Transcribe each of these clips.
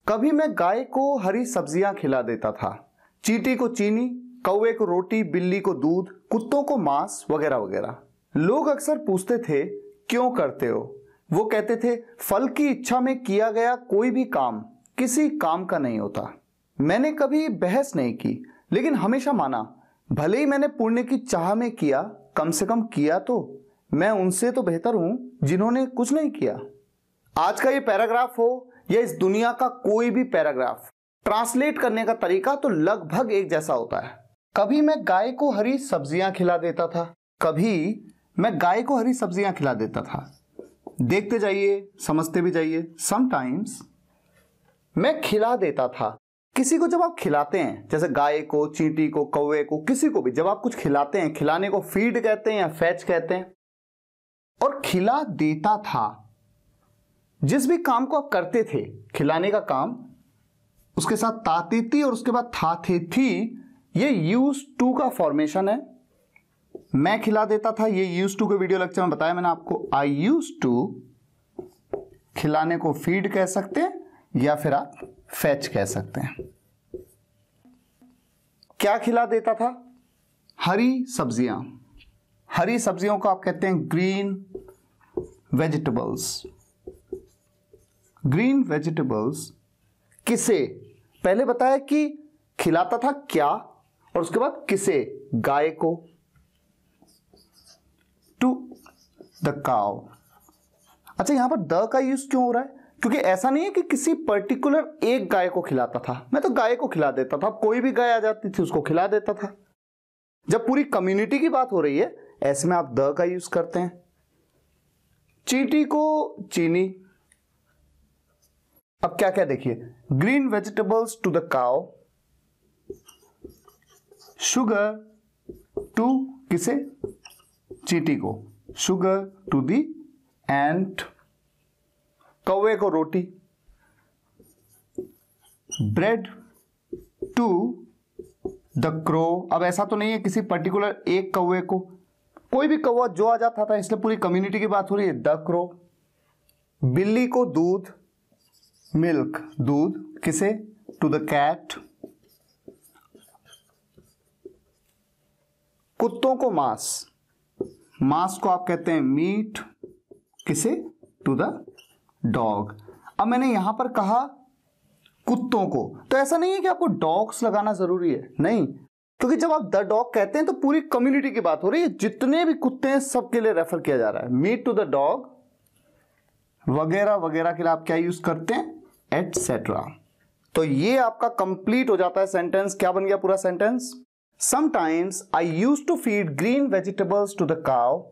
कभी मैं गाय को हरी सब्जियां खिला देता था, चींटी को चीनी, कौवे को रोटी, बिल्ली को दूध, कुत्तों को मांस वगैरह वगैरह। लोग अक्सर पूछते थे क्यों करते हो। वो कहते थे फल की इच्छा में किया गया कोई भी काम किसी काम का नहीं होता। मैंने कभी बहस नहीं की, लेकिन हमेशा माना भले ही मैंने पुण्य की चाह में किया, कम से कम किया तो। मैं उनसे तो बेहतर हूं जिन्होंने कुछ नहीं किया। आज का ये पैराग्राफ हो या इस दुनिया का कोई भी पैराग्राफ, ट्रांसलेट करने का तरीका तो लगभग एक जैसा होता है। कभी मैं गाय को हरी सब्जियां खिला देता था, कभी मैं गाय को हरी सब्जियां खिला देता था। देखते जाइए, समझते भी जाइए। समटाइम्स मैं खिला देता था। किसी को जब आप खिलाते हैं, जैसे गाय को, चींटी को, कौवे को, किसी को भी जब आप कुछ खिलाते हैं, खिलाने को फीड कहते हैं या फैच कहते हैं। और खिला देता था, जिस भी काम को आप करते थे, खिलाने का काम, उसके साथ तातेती और उसके बाद थाथेथी, ये यूज टू का फॉर्मेशन है। मैं खिला देता था, ये यूज टू के वीडियो लेक्चर में बताया मैंने आपको। आई यूज टू, खिलाने को फीड कह सकते हैं या फिर आप फैच कह सकते हैं। क्या खिला देता था? हरी सब्जियां। हरी सब्जियों को आप कहते हैं ग्रीन वेजिटेबल्स। ग्रीन वेजिटेबल्स किसे? पहले बताया कि खिलाता था क्या, और उसके बाद किसे? गाय को। To the cow. अच्छा, यहां पर द का यूज क्यों हो रहा है? क्योंकि ऐसा नहीं है कि किसी पर्टिकुलर एक गाय को खिलाता था। मैं तो गाय को खिला देता था, कोई भी गाय आ जाती थी उसको खिला देता था। जब पूरी कम्युनिटी की बात हो रही है, ऐसे में आप द का यूज करते हैं। चींटी को चीनी। अब क्या क्या देखिए, green vegetables to the cow, sugar to किसे? चींटी को, शुगर टू दी एंट, कौवे को रोटी, ब्रेड टू द क्रो। अब ऐसा तो नहीं है किसी पर्टिकुलर एक कौवे को, कोई भी कौवा जो आ जाता था, इसलिए पूरी कम्युनिटी की बात हो रही है, द क्रो। बिल्ली को दूध, मिल्क, दूध, किसे? To the cat. कुत्तों को मांस, मांस को आप कहते हैं मीट, किसे? To the dog. अब मैंने यहां पर कहा कुत्तों को, तो ऐसा नहीं है कि आपको डॉग्स लगाना जरूरी है, नहीं, क्योंकि जब आप द डॉग कहते हैं तो पूरी कम्युनिटी की बात हो रही है, जितने भी कुत्ते हैं सबके लिए रेफर किया जा रहा है। मीट टू द डॉग वगैरह वगैरह के लिए आप क्या यूज करते हैं? एटसेट्रा। तो ये आपका कंप्लीट हो जाता है सेंटेंस। क्या बन गया पूरा sentence? Sometimes I use to feed green vegetables to the cow,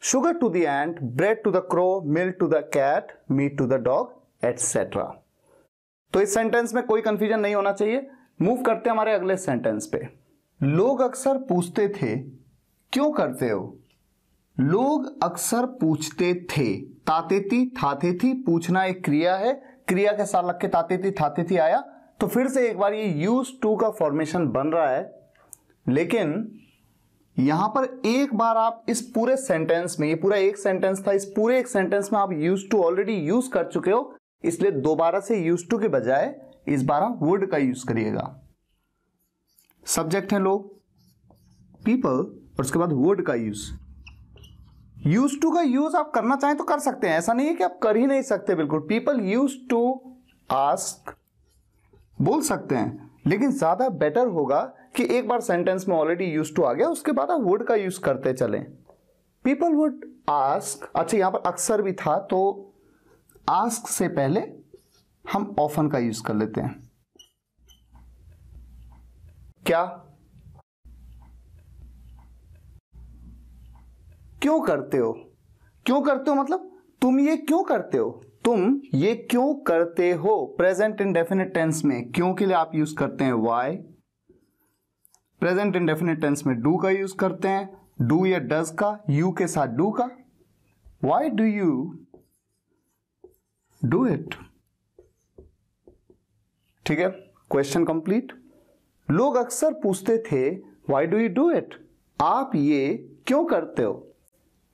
sugar to the ant, bread to the crow, milk to the cat, meat to the dog, etc. तो इस सेंटेंस में कोई कंफ्यूजन नहीं होना चाहिए। मूव करते हैं हमारे अगले सेंटेंस पे। लोग अक्सर पूछते थे क्यों करते हो। लोग अक्सर पूछते थे, तातेती थातेथी, पूछना एक क्रिया है, क्रिया के साथ लग के तातेती थातेथी आया, तो फिर से एक बार ये यूज टू का फॉर्मेशन बन रहा है। लेकिन यहां पर एक बार आप इस पूरे सेंटेंस में, ये पूरा एक सेंटेंस था, इस पूरे एक सेंटेंस में आप यूज टू ऑलरेडी यूज कर चुके हो, इसलिए दोबारा से यूज टू के बजाय इस बार आप वुड का यूज करिएगा। सब्जेक्ट है लोग, पीपल, और उसके बाद वुड का यूज। यूज टू का यूज आप करना चाहें तो कर सकते हैं, ऐसा नहीं है कि आप कर ही नहीं सकते। बिल्कुल, पीपल यूज टू आस्क बोल सकते हैं, लेकिन ज्यादा बेटर होगा कि एक बार सेंटेंस में ऑलरेडी यूज टू आ गया, उसके बाद आप वुड का यूज करते चलें। People would ask. अच्छा, यहां पर अक्सर भी था, तो आस्क से पहले हम ऑफन का यूज कर लेते हैं। क्या? क्यों करते हो? क्यों करते हो मतलब तुम ये क्यों करते हो, तुम ये क्यों करते हो। प्रेजेंट इंडेफिनिट टेंस में क्यों के लिए आप यूज करते हैं वाई। प्रेजेंट इंडेफिनिट टेंस में डू का यूज करते हैं, डू या डज का, यू के साथ डू का। Why do you do it. ठीक है, क्वेश्चन कंप्लीट। लोग अक्सर पूछते थे why do you do it, आप ये क्यों करते हो।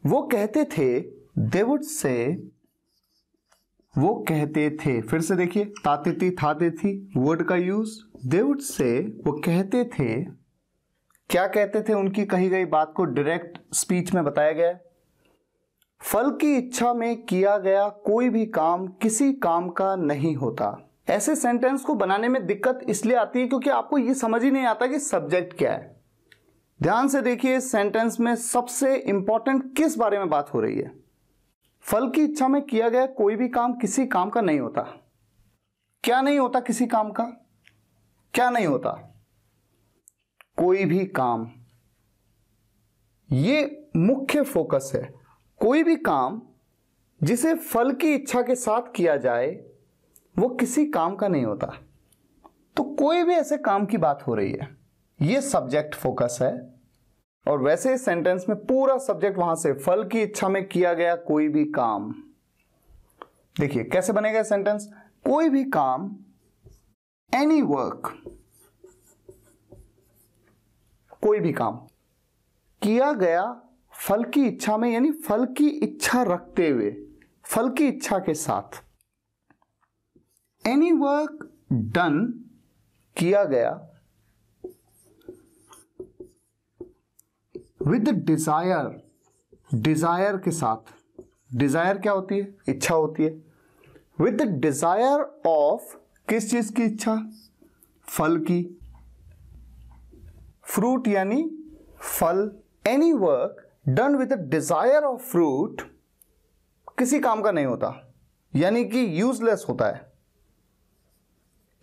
वो कहते थे, दे वुड से, वो कहते थे। फिर से देखिए, ताते थी थाते थी वर्ड का यूज। दे वुड से, वो कहते थे। क्या कहते थे? उनकी कही गई बात को डायरेक्ट स्पीच में बताया गया है। फल की इच्छा में किया गया कोई भी काम किसी काम का नहीं होता। ऐसे सेंटेंस को बनाने में दिक्कत इसलिए आती है क्योंकि आपको ये समझ ही नहीं आता कि सब्जेक्ट क्या है। ध्यान से देखिए, इस सेंटेंस में सबसे इंपॉर्टेंट किस बारे में बात हो रही है? फल की इच्छा में किया गया कोई भी काम किसी काम का नहीं होता। क्या नहीं होता किसी काम का? क्या नहीं होता? कोई भी काम। ये मुख्य फोकस है। कोई भी काम जिसे फल की इच्छा के साथ किया जाए वो किसी काम का नहीं होता। तो कोई भी ऐसे काम की बात हो रही है, ये सब्जेक्ट फोकस है। और वैसे इस सेंटेंस में पूरा सब्जेक्ट वहां से फल की इच्छा में किया गया कोई भी काम। देखिए कैसे बनेगा सेंटेंस। कोई भी काम, एनी वर्क, कोई भी काम किया गया फल की इच्छा में, यानी फल की इच्छा रखते हुए, फल की इच्छा के साथ। एनी वर्क डन, किया गया विद डिजायर, डिजायर के साथ। डिजायर क्या होती है? इच्छा होती है। विद डिजायर ऑफ, किस चीज की इच्छा? फल की। फ्रूट यानी फल। Any work done with desire of fruit किसी काम का नहीं होता, यानी कि यूजलेस होता है।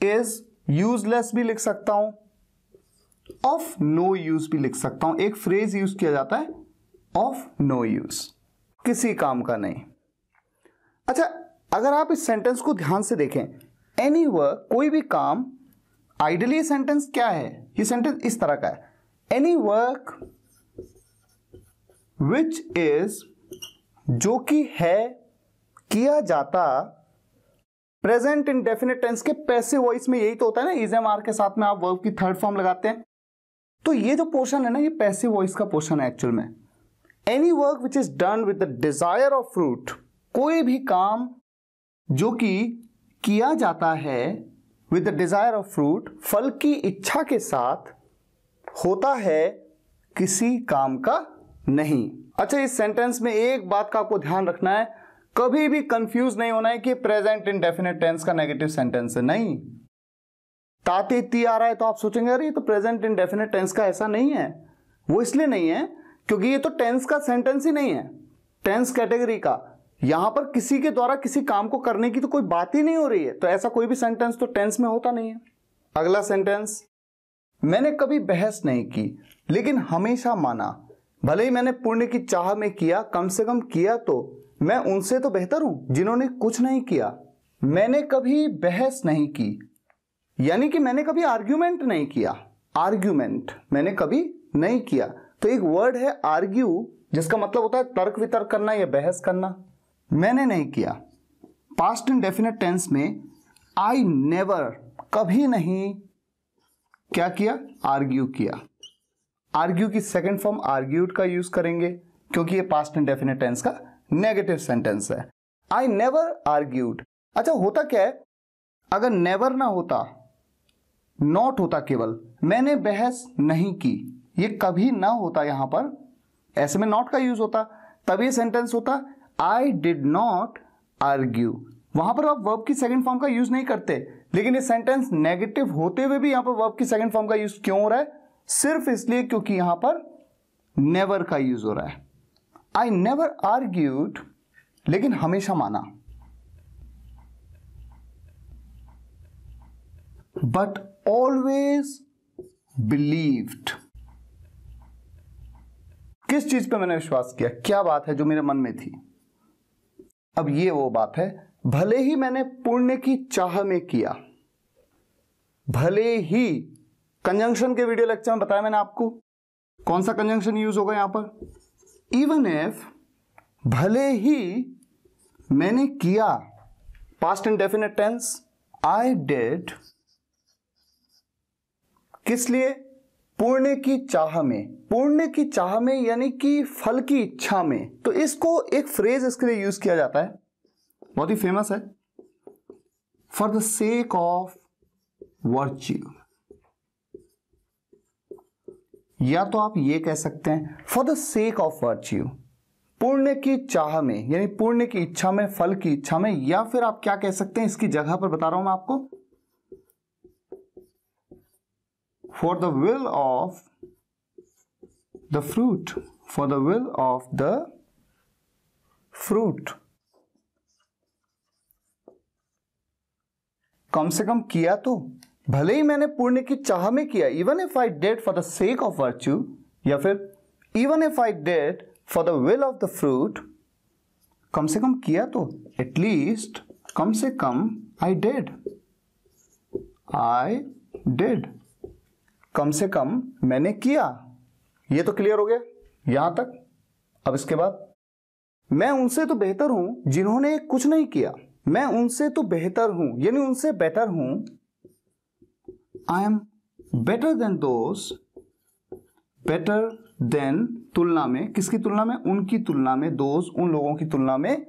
इज यूजलेस भी लिख सकता हूं, ऑफ नो यूज भी लिख सकता हूं। एक फ्रेज यूज किया जाता है, ऑफ नो यूज, किसी काम का नहीं। अच्छा, अगर आप इस सेंटेंस को ध्यान से देखें, एनी वर्क, कोई भी काम, आइडियली सेंटेंस क्या है? ये सेंटेंस इस तरह का है, एनी वर्क विच इज, जो कि है, किया जाता। प्रेजेंट इंडेफिनिट टेंस के पैसिव वॉइस में यही तो होता है ना, इज एम आर के साथ में आप वर्ब की थर्ड फॉर्म लगाते हैं। तो ये जो पोर्शन है ना, ये पैसिव वॉइस का पोर्शन है एक्चुअल में। Any work which is done with the desire of fruit, कोई भी काम जो कि किया जाता है with the desire of fruit, फल की इच्छा के साथ, होता है किसी काम का नहीं। अच्छा, इस सेंटेंस में एक बात का आपको ध्यान रखना है, कभी भी कंफ्यूज नहीं होना है कि प्रेजेंट इंडेफिनिट टेंस का नेगेटिव सेंटेंस है। नहीं, ताते ती आ रहा है तो आप सोचेंगे अरे ये तो प्रेजेंट इंडेफिनिट टेंस का, ऐसा नहीं है। वो इसलिए नहीं है क्योंकि ये तो टेंस का सेंटेंस ही नहीं है, टेंस कैटेगरी का। यहां पर किसी के द्वारा किसी काम को करने की तो कोई बात ही नहीं हो रही है, तो ऐसा कोई भी सेंटेंस तो टेंस में होता नहीं है। अगला सेंटेंस, मैंने कभी बहस नहीं की लेकिन हमेशा माना। भले ही मैंने पुण्य की चाह में किया, कम से कम किया तो मैं उनसे तो बेहतर हूं जिन्होंने कुछ नहीं किया। मैंने कभी बहस नहीं की, यानी कि मैंने कभी आर्ग्यूमेंट नहीं किया। आर्ग्यूमेंट मैंने कभी नहीं किया। तो एक वर्ड है आर्ग्यू, जिसका मतलब होता है तर्क वितर्क करना या बहस करना। मैंने नहीं किया। पास्ट इंडेफिनिट टेंस में आई नेवर, कभी नहीं क्या किया? आर्ग्यू किया। आर्ग्यू की सेकंड फॉर्म आर्ग्यूड का यूज करेंगे क्योंकि ये पास्ट इंडेफिनिट टेंस का नेगेटिव सेंटेंस है। आई नेवर आर्ग्यूड। अच्छा, होता क्या है, अगर नेवर ना होता, नॉट होता केवल, मैंने बहस नहीं की, ये कभी ना होता, यहां पर ऐसे में नॉट का यूज होता, तभी सेंटेंस होता आई डिड नॉट आर्ग्यू। वहां पर आप वर्ब की सेकंड फॉर्म का यूज नहीं करते, लेकिन ये सेंटेंस नेगेटिव होते हुए भी यहां पर वर्ब की सेकंड फॉर्म का यूज क्यों हो रहा है? सिर्फ इसलिए क्योंकि यहां पर नेवर का यूज हो रहा है। आई नेवर आर्ग्यूड, लेकिन हमेशा माना। बट ऑलवेज बिलीव्ड, किस चीज पे मैंने विश्वास किया? क्या बात है जो मेरे मन में थी? अब ये वो बात है, भले ही मैंने पुण्य की चाह में किया। भले ही, कंजंक्शन के वीडियो लेक्चर में बताया मैंने आपको कौन सा कंजंक्शन यूज होगा यहां पर। इवन इफ, भले ही मैंने किया, past indefinite tense, I did, किस लिए? पुण्य की चाह में। पुण्य की चाह में यानी कि फल की इच्छा में। तो इसको एक फ्रेज इसके लिए यूज किया जाता है, बहुत ही फेमस है, for the sake of virtue, या तो आप ये कह सकते हैं for the sake of virtue, पुण्य की चाह में, यानी पुण्य की इच्छा में, फल की इच्छा में, या फिर आप क्या कह सकते हैं, इसकी जगह पर बता रहा हूं मैं आपको, for the will of the fruit, for the will of the fruit. कम से कम किया तो, भले ही मैंने पुण्य की चाह में किया, even if I did for the sake of virtue, या फिर even if I did for the will of the fruit, कम से कम किया तो, एटलीस्ट कम से कम आई डिड, कम से कम मैंने किया। ये तो क्लियर हो गया यहां तक। अब इसके बाद, मैं उनसे तो बेहतर हूं जिन्होंने कुछ नहीं किया, मैं उनसे तो बेहतर हूं यानी उनसे बेटर हूं, आई am better than those, better than तुलना में, किसकी तुलना में, उनकी तुलना में, दोज उन लोगों की तुलना में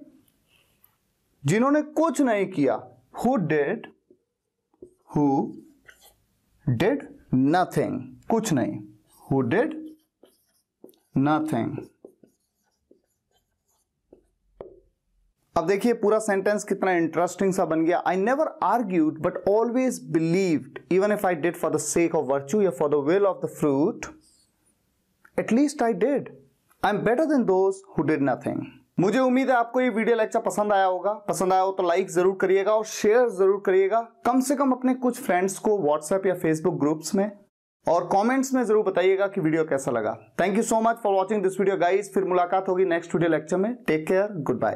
जिन्होंने कुछ नहीं किया, हु डिड नथिंग, कुछ नहीं, हु डिड नथिंग। अब देखिए पूरा सेंटेंस कितना इंटरेस्टिंग सा बन गया। I never argued but always believed even if I did for the sake of virtue या for the will of the fruit, at least I did, I am better than those who did nothing. मुझे उम्मीद है आपको ये video lecture पसंद आया होगा। पसंद आया हो तो लाइक जरूर करिएगा और शेयर जरूर करिएगा, कम से कम अपने कुछ फ्रेंड्स को व्हाट्सएप या फेसबुक ग्रुप्स में, और कमेंट्स में जरूर बताइएगा कि वीडियो कैसा लगा। Thank you so much for watching this video guys. फिर मुलाकात होगी नेक्स्ट वीडियो लेक्चर में। Take care, good bye.